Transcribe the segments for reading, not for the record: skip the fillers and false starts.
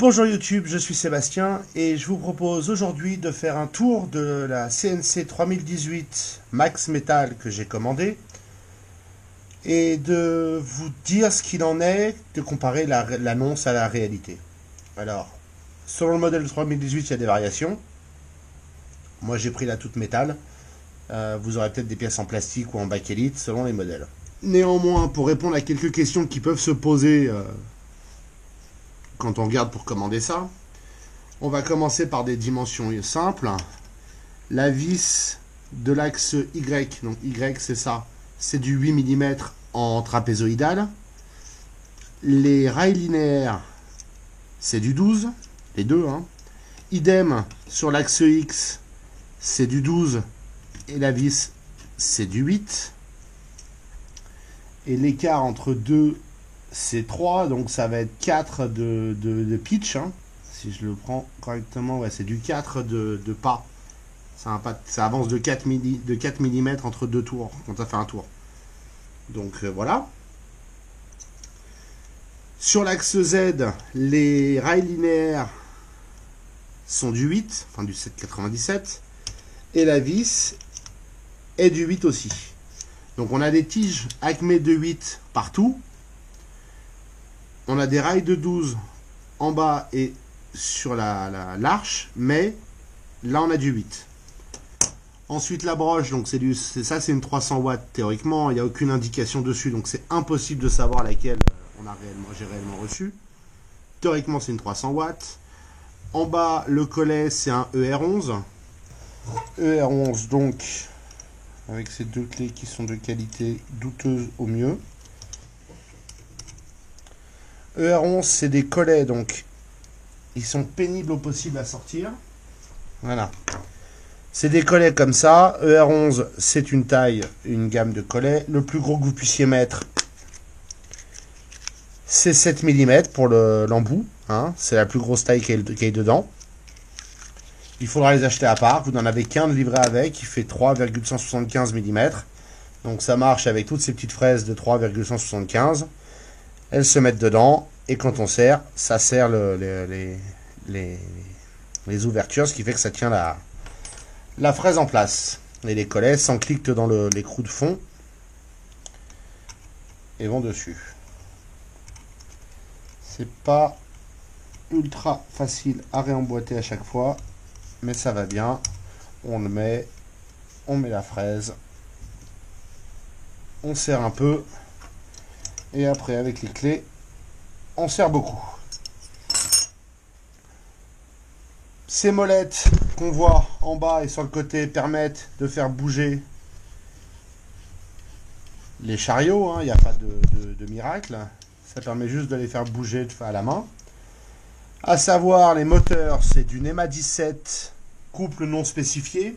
Bonjour YouTube, je suis Sébastien et je vous propose aujourd'hui de faire un tour de la CNC 3018 Max Metal que j'ai commandé et de vous dire ce qu'il en est, de comparer l'annonce à la réalité. Alors, selon le modèle 3018, il y a des variations. Moi j'ai pris la toute métal. Vous aurez peut-être des pièces en plastique ou en bakélite selon les modèles. Néanmoins, pour répondre à quelques questions qui peuvent se poser quand on regarde pour commander ça, on va commencer par des dimensions simples. La vis de l'axe Y, donc Y c'est ça, c'est du 8 mm en trapézoïdal. Les rails linéaires, c'est du 12, les deux. Idem sur l'axe X, c'est du 12 et la vis, c'est du 8. Et l'écart entre deux, c'est 3, donc ça va être 4 de pitch. Si je le prends correctement, ouais, c'est du 4 de pas. Ça avance de 4 mm entre deux tours, quand ça fait un tour. Donc voilà. Sur l'axe Z, les rails linéaires sont du 8, enfin du 7,97. Et la vis est du 8 aussi. Donc on a des tiges Acme de 8 partout. On a des rails de 12 en bas et sur l'arche, mais là on a du 8. Ensuite la broche, donc c'est une 300 watts théoriquement, il n'y a aucune indication dessus, donc c'est impossible de savoir laquelle j'ai réellement reçu. Théoriquement c'est une 300 watts. En bas le collet c'est un ER11. ER11 donc avec ces deux clés qui sont de qualité douteuse au mieux. ER11 c'est des collets, donc ils sont pénibles au possible à sortir. Voilà. C'est des collets comme ça. ER11 c'est une taille, une gamme de collets. Le plus gros que vous puissiez mettre, c'est 7 mm pour l'embout. C'est la plus grosse taille qu'il y ait dedans. Il faudra les acheter à part. Vous n'en avez qu'un de livré avec, qui fait 3,175 mm. Donc ça marche avec toutes ces petites fraises de 3,175. Elles se mettent dedans, et quand on serre, ça serre les ouvertures, ce qui fait que ça tient la fraise en place. Et les collets s'encliquent dans l'écrou de fond et vont dessus. C'est pas ultra facile à réemboîter à chaque fois, mais ça va bien. On met la fraise, on serre un peu. Et après, avec les clés, on serre beaucoup. Ces molettes qu'on voit en bas et sur le côté permettent de faire bouger les chariots. Il n'y a pas de miracle. Ça permet juste de les faire bouger à la main. À savoir, les moteurs, c'est du NEMA 17, couple non spécifié.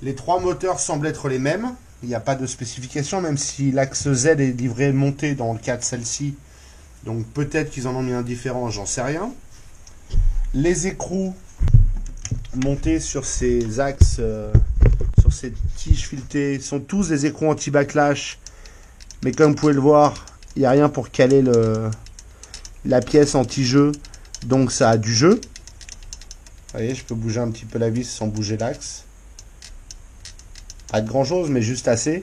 Les trois moteurs semblent être les mêmes. Il n'y a pas de spécification, même si l'axe Z est livré monté dans le cas de celle-ci. Donc peut-être qu'ils en ont mis un différent, j'en sais rien. Les écrous montés sur ces axes, sur ces tiges filetées, sont tous des écrous anti-backlash. Mais comme vous pouvez le voir, il n'y a rien pour caler la pièce anti-jeu. Donc ça a du jeu. Vous voyez, je peux bouger un petit peu la vis sans bouger l'axe. Pas de grand chose, mais juste assez.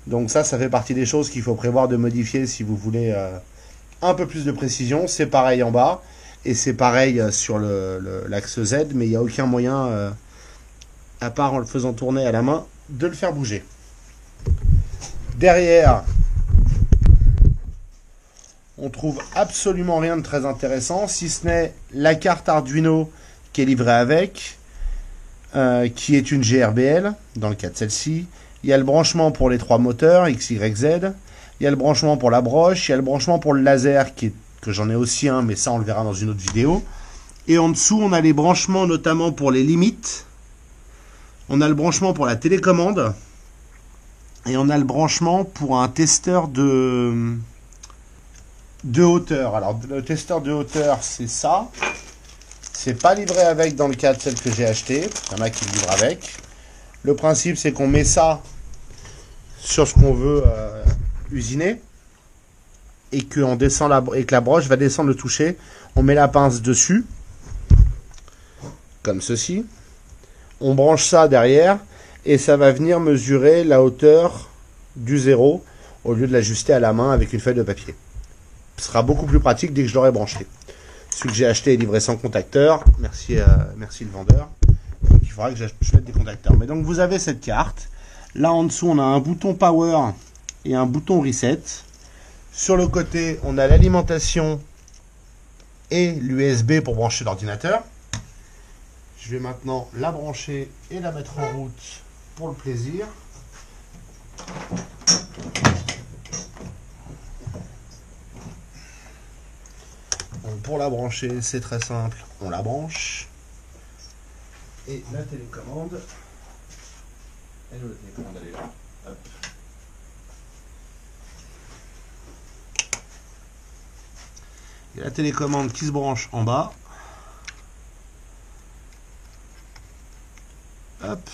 Donc ça fait partie des choses qu'il faut prévoir de modifier si vous voulez un peu plus de précision. C'est pareil en bas et c'est pareil sur l'axe Z, mais il n'y a aucun moyen, à part en le faisant tourner à la main, de le faire bouger. Derrière, on trouve absolument rien de très intéressant, si ce n'est la carte Arduino qui est livrée avec. Qui est une GRBL, dans le cas de celle-ci. Il y a le branchement pour les trois moteurs, X, Y, Z. Il y a le branchement pour la broche. Il y a le branchement pour le laser, que j'en ai aussi un, mais ça on le verra dans une autre vidéo. Et en dessous, on a les branchements notamment pour les limites. On a le branchement pour la télécommande. Et on a le branchement pour un testeur de hauteur. Alors, le testeur de hauteur, c'est ça. C'est pas livré avec dans le cas de celle que j'ai achetée. Il y en a qui livrent avec. Le principe, c'est qu'on met ça sur ce qu'on veut usiner. et que la broche va descendre le toucher, on met la pince dessus, comme ceci. On branche ça derrière et ça va venir mesurer la hauteur du zéro au lieu de l'ajuster à la main avec une feuille de papier. Ce sera beaucoup plus pratique dès que je l'aurai branché. Celui que j'ai acheté est livré sans contacteur. Merci le vendeur. Donc il faudra que je mette des contacteurs. Mais donc vous avez cette carte. Là en dessous on a un bouton power et un bouton reset. Sur le côté on a l'alimentation et l'USB pour brancher l'ordinateur. Je vais maintenant la brancher et la mettre en route pour le plaisir. Donc pour la brancher, c'est très simple. On la branche. Et la télécommande. Et la télécommande, elle est là. Hop. Il y a la télécommande qui se branche en bas. Hop,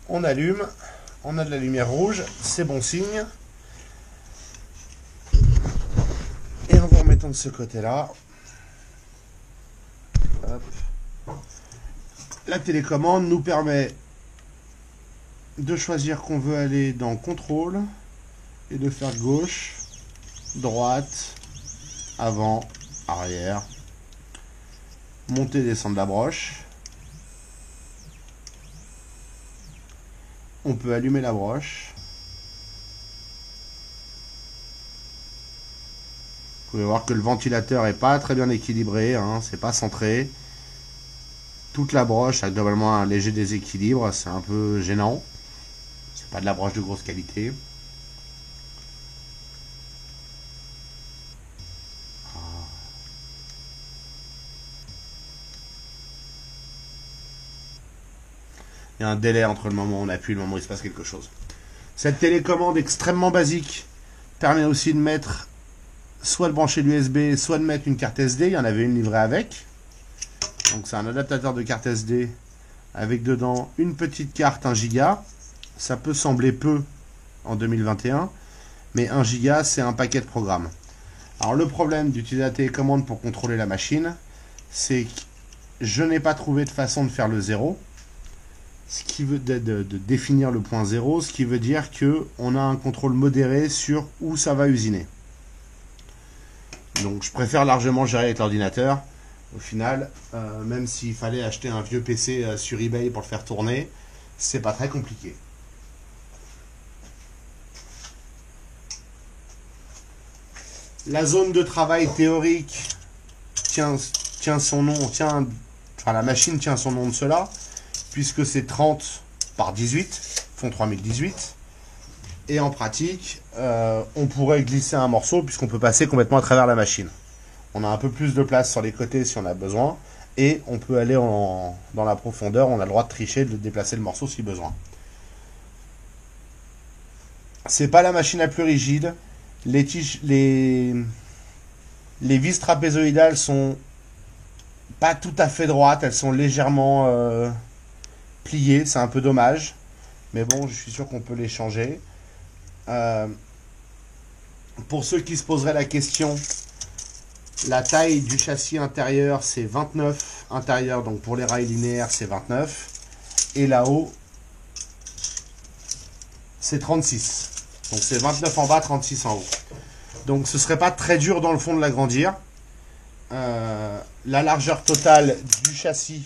on allume, on a de la lumière rouge, c'est bon signe. Et en vous remettant de ce côté-là, la télécommande nous permet de choisir qu'on veut aller dans contrôle et de faire gauche, droite, avant, arrière, monter, descendre la broche. On peut allumer la broche. Vous pouvez voir que le ventilateur n'est pas très bien équilibré, hein, c'est pas centré. Toute la broche a globalement un léger déséquilibre, c'est un peu gênant. C'est pas de la broche de grosse qualité. Il y a un délai entre le moment où on appuie et le moment où il se passe quelque chose. Cette télécommande extrêmement basique permet aussi de mettre, soit de brancher l'USB, soit de mettre une carte SD. Il y en avait une livrée avec. Donc c'est un adaptateur de carte SD avec dedans une petite carte 1 Go. Ça peut sembler peu en 2021, mais 1 Go c'est un paquet de programmes. Alors le problème d'utiliser la télécommande pour contrôler la machine, c'est que je n'ai pas trouvé de façon de faire le zéro. Ce qui veut de définir le point zéro, ce qui veut dire que on a un contrôle modéré sur où ça va usiner. Donc je préfère largement gérer avec l'ordinateur. Au final, même s'il fallait acheter un vieux PC sur eBay pour le faire tourner, c'est pas très compliqué. La zone de travail théorique tient son nom, la machine tient son nom de cela, puisque c'est 30 par 18, font 3018. Et en pratique, on pourrait glisser un morceau, puisqu'on peut passer complètement à travers la machine. On a un peu plus de place sur les côtés si on a besoin, et on peut aller dans la profondeur, on a le droit de tricher, de déplacer le morceau si besoin. C'est pas la machine la plus rigide. Les vis trapézoïdales sont pas tout à fait droites, elles sont légèrement pliées, c'est un peu dommage, mais bon, je suis sûr qu'on peut les changer. Pour ceux qui se poseraient la question, la taille du châssis intérieur c'est 29 intérieur, donc pour les rails linéaires c'est 29, et là-haut c'est 36. Donc c'est 29 en bas, 36 en haut. Donc ce serait pas très dur dans le fond de l'agrandir. La largeur totale du châssis,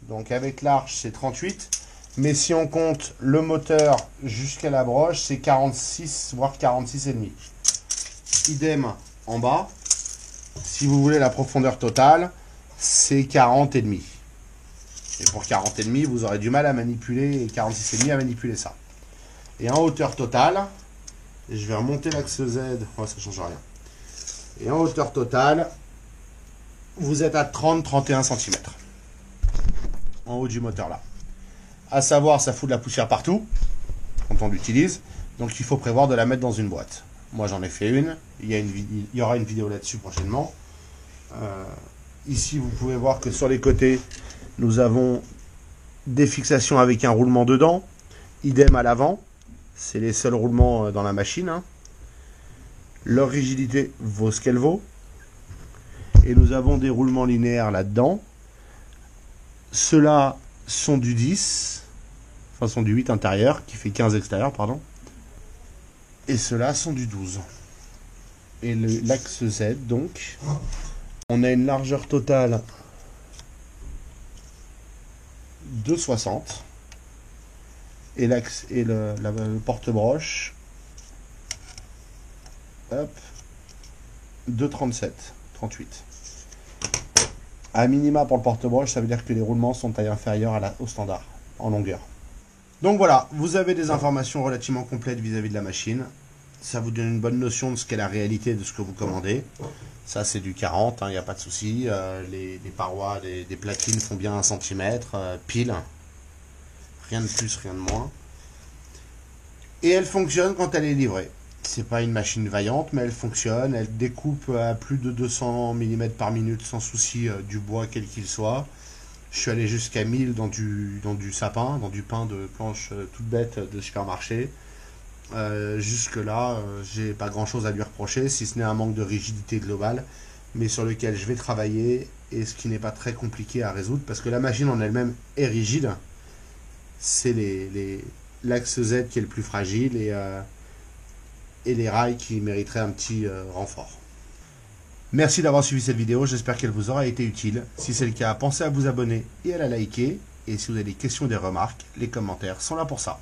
donc avec l'arche, c'est 38. Mais si on compte le moteur jusqu'à la broche, c'est 46, voire 46,5. Idem en bas. Si vous voulez la profondeur totale, c'est 40,5. Et pour 40,5, vous aurez du mal à manipuler, et 46,5 à manipuler ça. Et en hauteur totale, je vais remonter l'axe Z, ça ne change rien. Et en hauteur totale, vous êtes à 30-31 cm. En haut du moteur là. À savoir, ça fout de la poussière partout, quand on l'utilise. Donc il faut prévoir de la mettre dans une boîte. Moi j'en ai fait une, il y aura une vidéo là-dessus prochainement. Ici vous pouvez voir que sur les côtés, nous avons des fixations avec un roulement dedans. Idem à l'avant. C'est les seuls roulements dans la machine. Leur rigidité vaut ce qu'elle vaut. Et nous avons des roulements linéaires là-dedans. Ceux-là sont du 10, enfin sont du 8 intérieur, qui fait 15 extérieur, pardon. Et ceux-là sont du 12. Et l'axe Z, donc, on a une largeur totale de 60. Et l'axe et le porte-broche, hop, de 37, 38. À minima pour le porte-broche, ça veut dire que les roulements sont taille inférieure au standard, en longueur. Donc voilà, vous avez des informations relativement complètes vis-à-vis de la machine. Ça vous donne une bonne notion de ce qu'est la réalité de ce que vous commandez. Ça, c'est du 40, il n'y a pas de souci. Les parois des platines font bien 1 cm, pile. Rien de plus, rien de moins. Et elle fonctionne quand elle est livrée. C'est pas une machine vaillante, mais elle fonctionne. Elle découpe à plus de 200 mm par minute sans souci du bois quel qu'il soit. Je suis allé jusqu'à 1000 dans du sapin, dans du pain de planche toute bête de supermarché. Jusque là, j'ai pas grand chose à lui reprocher, si ce n'est un manque de rigidité globale, mais sur lequel je vais travailler, et ce qui n'est pas très compliqué à résoudre, parce que la machine en elle-même est rigide. C'est l'axe Z qui est le plus fragile, et les rails qui mériteraient un petit renfort. Merci d'avoir suivi cette vidéo, j'espère qu'elle vous aura été utile. Si c'est le cas, pensez à vous abonner et à la liker. Et si vous avez des questions ou des remarques, les commentaires sont là pour ça.